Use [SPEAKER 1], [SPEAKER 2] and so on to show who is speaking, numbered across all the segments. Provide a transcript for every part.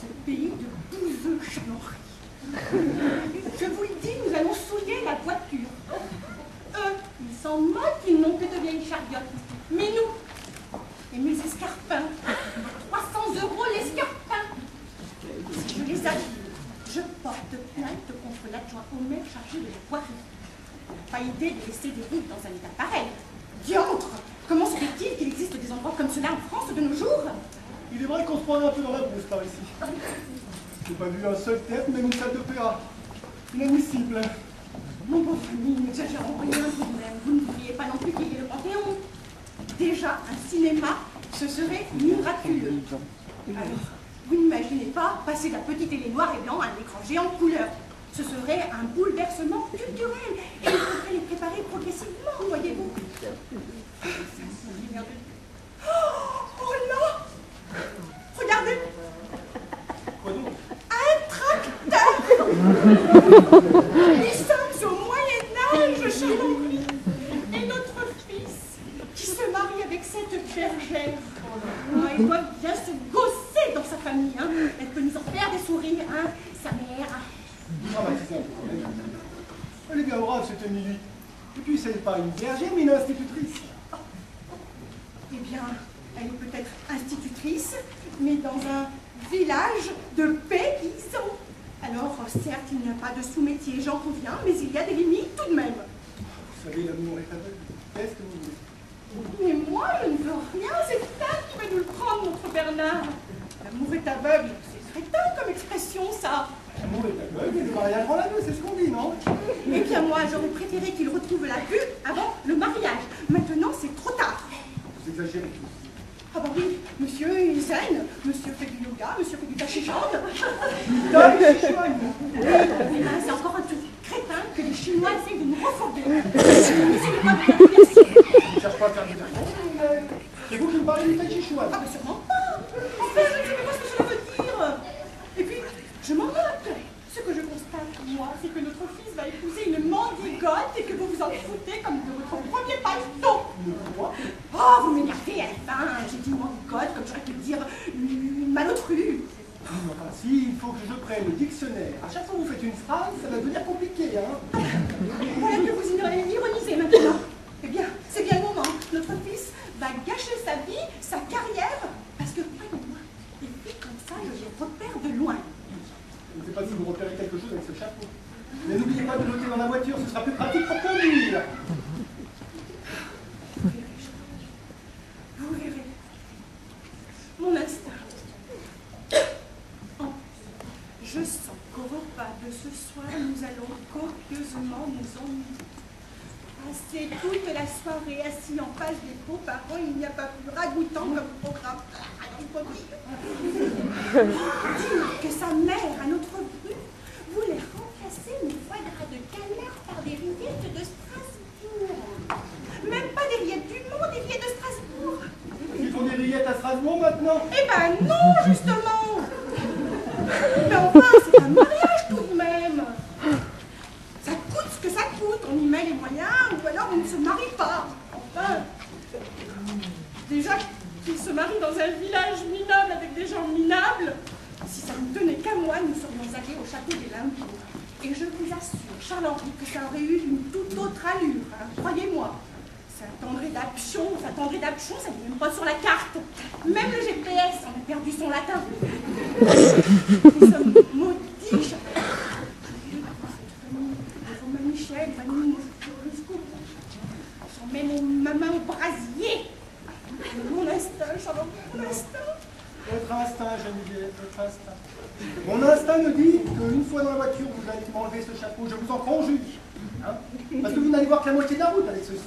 [SPEAKER 1] ce pays de bouseux chanoris. Je vous le dis, nous allons souiller la voiture. Eux, ils s'en moquent, ils n'ont que de vieilles chariotes. Mais nous, et mes escarpins, 300 € l'escarpin. Si je les abîme, je porte plainte contre l'adjoint au maire chargé de la voirie. Pas idée de laisser des routes dans un état pareil. Diantre! Comment se fait-il qu'il existe des endroits comme cela en France de nos jours?
[SPEAKER 2] Il est vrai qu'on se prend un peu dans la brousse par ici. Je n'ai pas vu un seul théâtre, même une salle d'opéra. Inadmissible.
[SPEAKER 1] Mon pauvre ami, n'exagérons rien tout de même. Vous ne voudriez pas non plus qu'il y ait le Panthéon. Déjà, un cinéma, ce serait miraculeux. Alors, vous n'imaginez pas passer d'un petit télé noir et blanc à un écran géant de couleur. Ce serait un bouleversement culturel. Et il faudrait les préparer progressivement, voyez-vous. Oh là! Regardez!
[SPEAKER 2] Quoi donc?
[SPEAKER 1] Un tracteur! Nous sommes au Moyen-Âge, Charles-Henri. Et notre fils, qui se marie avec cette bergère, il doit bien se gosser dans sa famille. Hein. Elle peut nous en faire des sourires, hein, sa mère.
[SPEAKER 2] Ah bah c'est ça. Elle est bien brave, cette Émilie. Et puis, c'est pas une bergère, mais une institutrice.
[SPEAKER 1] Eh bien, elle est peut-être institutrice, mais dans un village de paysans. Alors, certes, il n'y a pas de sous-métier, j'en conviens, mais il y a des limites tout de même.
[SPEAKER 2] Vous savez, l'amour est aveugle. Qu'est-ce que vous voulez?
[SPEAKER 1] Mais moi, je ne veux rien, c'est elle qui va nous le prendre, notre Bernard. L'amour est aveugle, c'est crétin comme expression, ça.
[SPEAKER 2] L'amour est aveugle, et le mariage rend l'aveugle, c'est ce qu'on dit, non?
[SPEAKER 1] Eh bien, moi, j'aurais préféré qu'il retrouve la vue avant le mariage. Maintenant, c'est trop tard.
[SPEAKER 2] Vous exagérez tous.
[SPEAKER 1] Ah bah oui, monsieur il zen, monsieur fait du yoga, monsieur fait du tachychande. C'est encore un truc crétin que les Chinois essayent de nous refourguer.
[SPEAKER 2] Je ne cherche pas à faire du taille. C'est vous qui me parlez du tai chi chuan.
[SPEAKER 1] Ah bah sûrement pas. Enfin, je ne sais pas ce que cela veut dire. Et puis, je m'en moque. Ce que je constate, moi, c'est que notre fils va épouser une mendigote et que vous vous en foutez comme de votre premier pailleton. Oh, vous m'énervez à la fin. J'ai dit mendigote comme j'aurais pu dire une malotrue.
[SPEAKER 2] Enfin, si, il faut que je prenne le dictionnaire. À chaque fois que vous faites une phrase, ça va devenir compliqué, hein.
[SPEAKER 1] Voilà que vous ironisez maintenant. Eh bien, c'est bien le moment. Notre fils va gâcher sa vie, sa carrière, parce que, croyez-moi, des filles comme ça, je les repère de loin.
[SPEAKER 2] Je ne sais pas si vous repérez quelque chose avec ce chapeau. Mais n'oubliez pas de noter dans la voiture, ce sera plus pratique pour conduire.
[SPEAKER 1] Vous verrez. Mon instinct. En plus, je sens qu'au repas de ce soir, nous allons copieusement nous ennuyer. Passer toute la soirée assis en face des beaux-parents, il n'y a pas plus ragoûtant comme programme. Il faut dire. Dire que sa mère, à notre vue, voulait remplacer mes foie gras de canard par des rillettes de Strasbourg. Même pas des rillettes du Mont, des rillettes de Strasbourg.
[SPEAKER 2] Ils font des rillettes à Strasbourg maintenant?
[SPEAKER 1] Eh ben non, justement. Mais enfin, c'est un mariage tout de même. Ça coûte ce que ça coûte, on y met les moyens, ou alors on ne se marie pas. Enfin, déjà qu'ils se marient dans un village minable avec des gens minables, si ça ne tenait qu'à moi, nous serions allés au château des Limbourg. Et je vous assure, Charles-Henri, que ça aurait eu une toute autre allure, hein, croyez-moi. Saint-André d'Appion, ça n'est même pas sur la carte. Même le GPS en a perdu son latin. Nous sommes maudits, Charles-Henri. Romain Michel, Manu, jusqu'au bout. J'en mets ma main au brasier. Mon instinct, Charles-Henri, mon instinct.
[SPEAKER 2] Votre instinct, Geneviève, votre instinct. Mon instinct me dit qu'une fois dans la voiture, vous allez m'enlever ce chapeau, je vous en conjure. Hein, parce que vous n'allez voir que la moitié de la route avec ceci.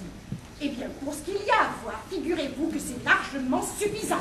[SPEAKER 1] Eh bien, pour ce qu'il y a à voir, figurez-vous que c'est largement suffisant.